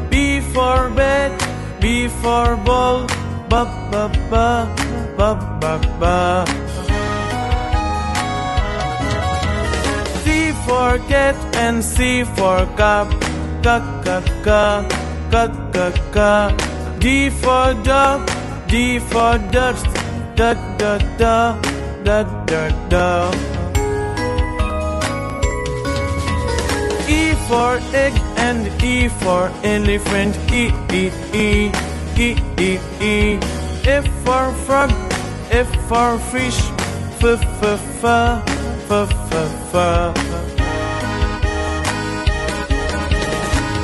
B for bed, B for ball, ba ba ba, ba ba ba. C for cat and C for cup, ka ka ka, ka ka ka. D for dog, D for dust, da da da, da da da. E for egg and E for elephant, E E E, E E E. F for frog, F for fish, F F F, F F F.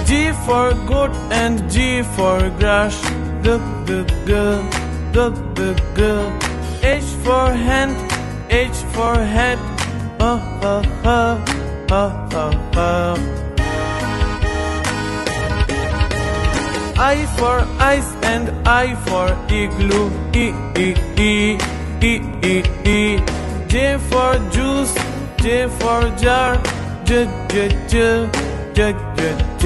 G for goat and G for grass, G G G, G G G. H for hand, H for head, ha ha ha, ha ha ha. I for ice and I for igloo, E E E, E E E. J for juice, J for jar, J J J, J J J.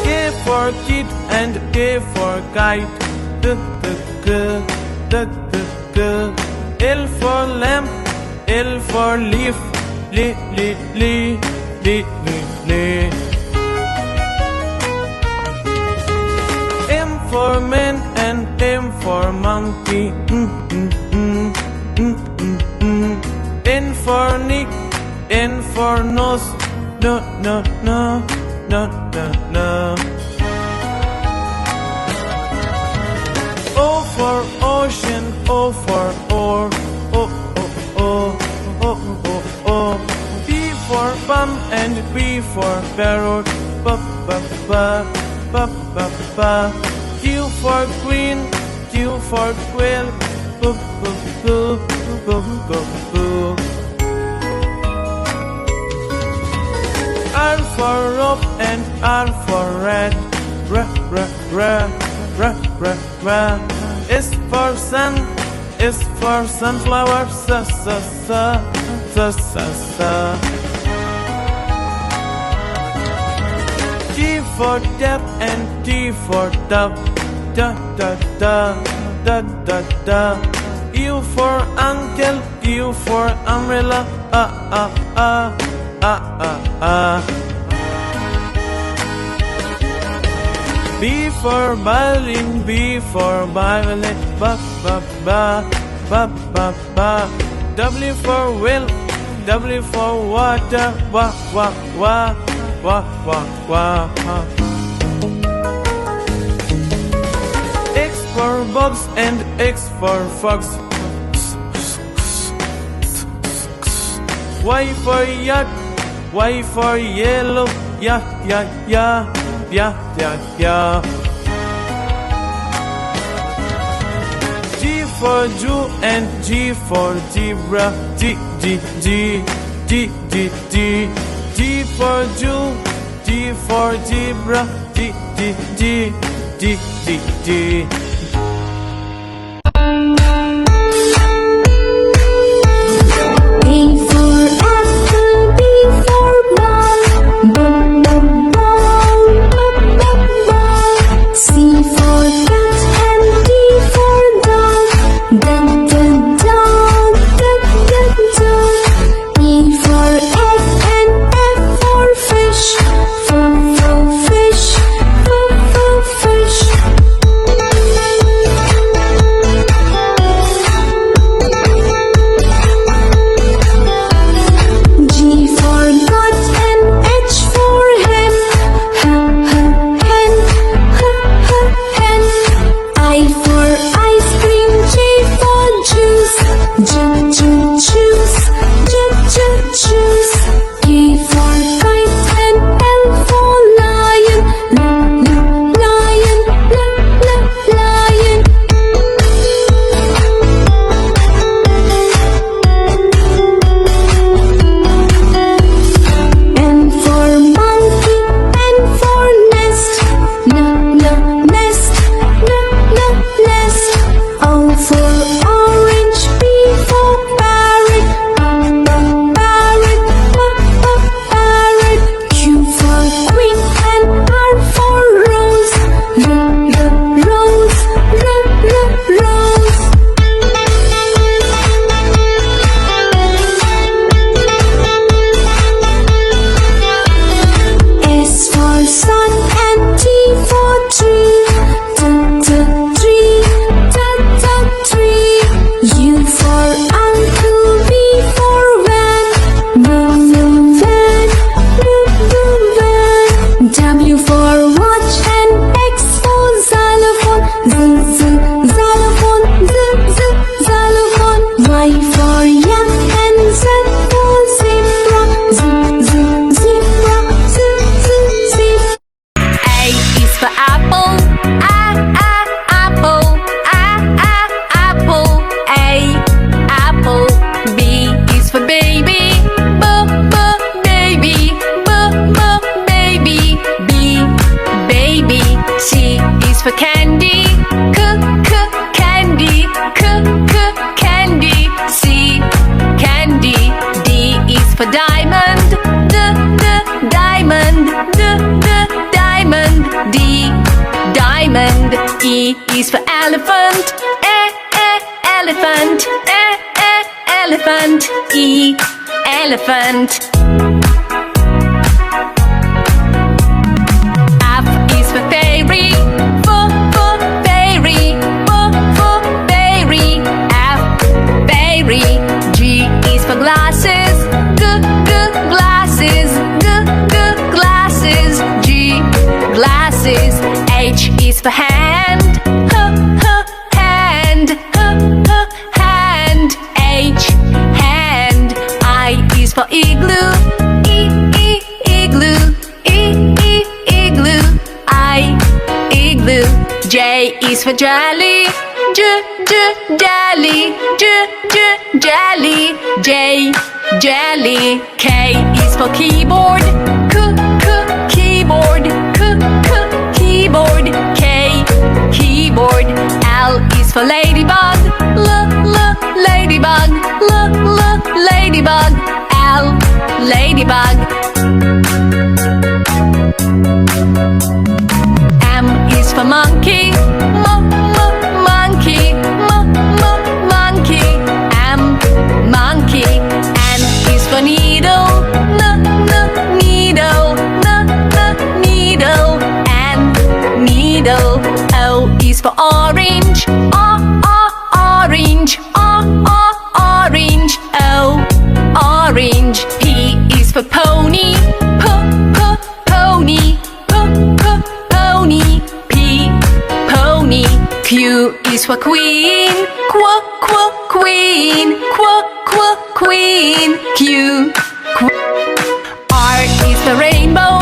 K for kid and K for kite, K K K, K K K. L for lamp, L for leaf, li li li, li li li. M for man and M for monkey, N for Nick, N for nose, no no no, no no no. O for ocean, O for oar, O O O, O O O. P for bum and P for parrot, ba ba ba, ba ba ba. Q for queen, Q for quail, bu bu bu, bu bu bu. R for rope and R for rat, ra ra ra, ra ra ra. S for sun, S for sunflower, sa sa sa, sa sa sa. T for tap and T for tub, da da da, da da da. U for uncle, U for umbrella, B for violin, B for violet, ba ba ba, ba ba ba. W for whale, W for water, wa wa wa, wa wa wa. X for box and X for fox, Y for yacht, Y for yellow, ya ya ya, ya ya ya. G for Jew and G for zebra, G G G, G G G. G for Jew, G for zebra, G G G, G G G. Fish, E is for elephant. Elephant. Elephant. E, elephant. F is for fairy. Fairy. Fairy. F, fairy. G is for glasses. Glasses. Glasses. G, glasses. H is for hand. Hand. Hand. H, hand. I is for igloo. Igloo. Igloo. I, igloo. J is for jelly. Jelly. Jelly. J, jelly. K is for keyboard. Keyboard. Keyboard. K, keyboard. L is for ladybug. Ladybug. Ladybug. L, ladybug. M is for monkey. Monkey. Monkey. M, monkey. N is for needle. Needle. Needle. N, needle. O is for orange. Orange. Orange. O, orange. P is for pony. Pony. Pony. P, pony. Q is for queen. Queen. Queen. Q. R is for rainbow.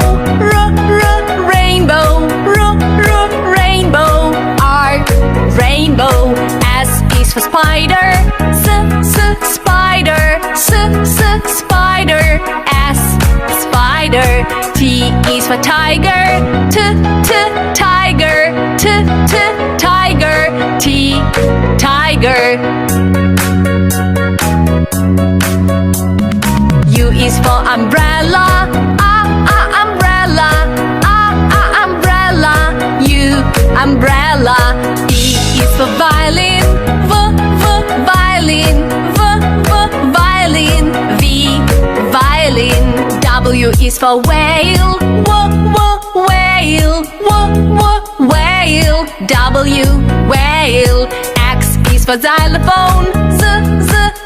Rainbow. Rainbow. R, rainbow. S is for spider. Spider. Spider. S, spider. T is for tiger. Tiger. Tiger. T, tiger. U is for umbrella. Umbrella. Umbrella. U, umbrella. V is for violin. Violin. Violin. V, violin. W is for whale. Whale. Whale. W, whale. X is for xylophone.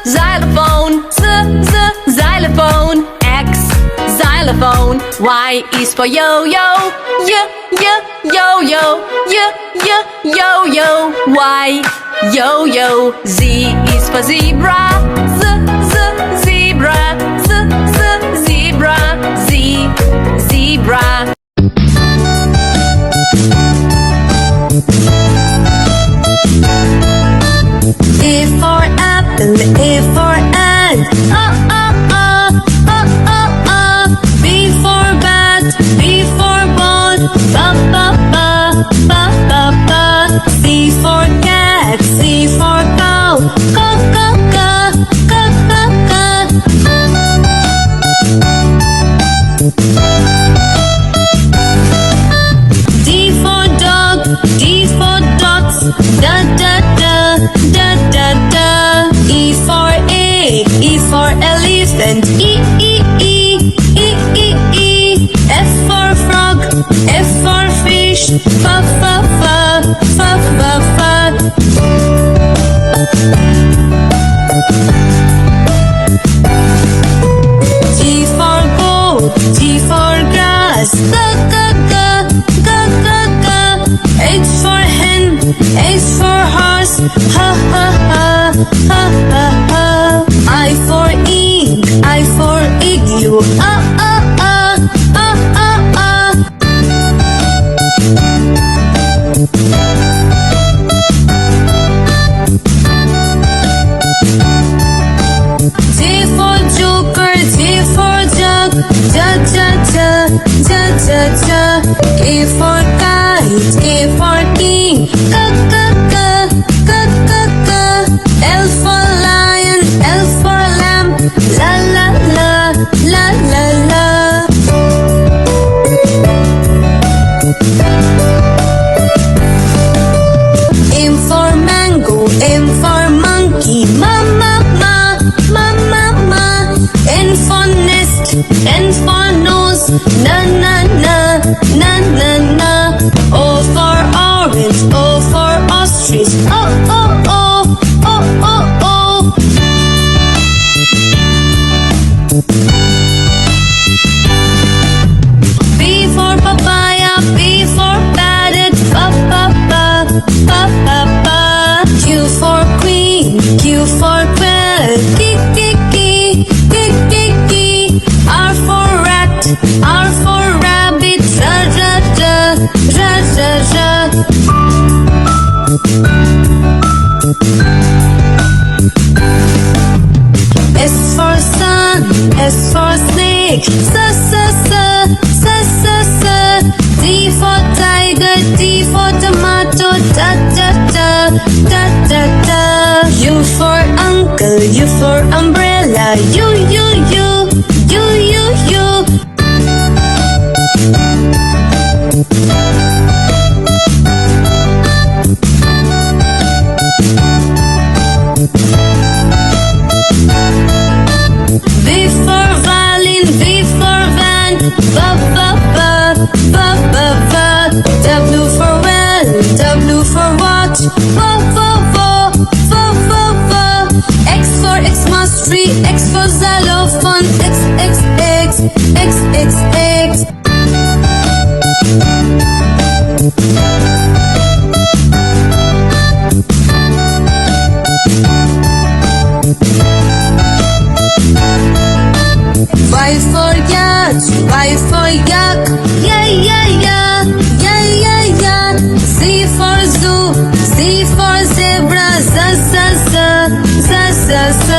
Xylophone. Xylophone. X, xylophone. Y is for yo-yo. Yo-yo. Yo-yo. Y, yo-yo. Z is for zebra. Zebra. Zebra. Z, zebra. A for apple, A for ant. B for bat, B for ball. C for cat, C for cow. D for dog, D for dogs. E for egg, E for elephant. F for frog, F for fish. G for goat, G for grass. H for hen, H for horse. I for ink, I for igloo. J for joker, J for jug. K for kite, K for king. L for lion, L for lamb. La la la, la la la. T for tomato, ta ta ta, ta ta ta. U for uncle, U for umbrella, U U U, U U U. V for violin, V for van, va va va, va va va. W for well, W for watch, va va va, va va va. X for Xmas tree, X for xylophone, X X X, X X X. Y for yacht, Y for yak, yeah yeah yeah, yeah yeah yeah. Z for zoo, Z for zebra, za za za, za za za.